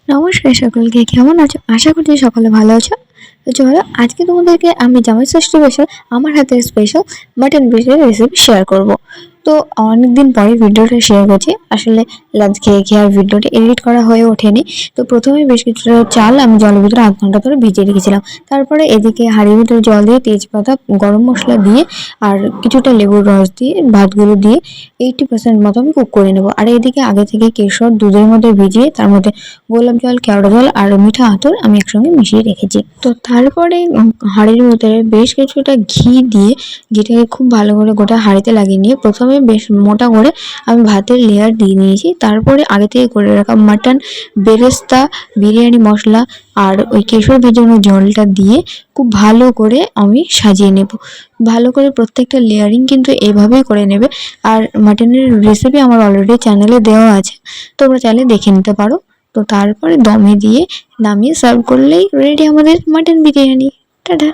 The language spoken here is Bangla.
নমস্কার সকলকে, কেমন আছো? আশা করছি সকলে ভালো আছো। তো চলো আজকে তোমাদেরকে আমি জামাই ষষ্ঠী স্পেশাল আমার হাতের স্পেশাল মাটন পিসের রেসিপি শেয়ার করব। তো অনেকদিন পরে ভিডিওটা শেয়ার করছি। আসলে লাঞ্চ খেয়ে খেয়ে আর ভিডিওটা এডিট করা হয়ে ওঠেনি। তো প্রথমে বেশ কিছুটা চাল আমি জলের ভিতরে আধ ঘন্টা ধরে ভিজিয়ে রেখেছিলাম। তারপরে এদিকে হাঁড়ির ভিতরে জল দিয়ে তেজপাতা, গরম মশলা দিয়ে আর কিছুটা লেবুর রস দিয়ে ভাতগুলো দিয়ে 80% মতো আমি কুক করে নেবো। আর এদিকে আগে থেকে কেশর দুধের মধ্যে ভিজিয়ে তার মধ্যে গোলাপ জল, কেওড়া জল আর মিঠা আতর আমি একসঙ্গে মিশিয়ে রেখেছি। তো তারপরে হাঁড়ির ভিতরে বেশ কিছুটা ঘি দিয়ে ঘিটাকে খুব ভালো করে গোটা হাঁড়িতে লাগিয়ে নিয়ে প্রথমে বেশ মোটা করে আমি ভাতের লেয়ার দিয়ে নিয়েছি। তারপরে আগে থেকে করে রাখা মাটন, বেরেস্তা, বিরিয়ানি মশলা আর ওই কেশর ভেজানো জলটা দিয়ে খুব ভালো করে আমি সাজিয়ে নেব। ভালো করে প্রত্যেকটা লেয়ারিং কিন্তু এইভাবেই করে নেবে। আর মাটনের রেসিপি আমার অলরেডি চ্যানেলে দেওয়া আছে, তোমরা চাইলে দেখে নিতে পারো। তো তারপরে দমে দিয়ে নামিয়ে সার্ভ করলেই রেডি আমাদের মাটন বিরিয়ানি। টাটা।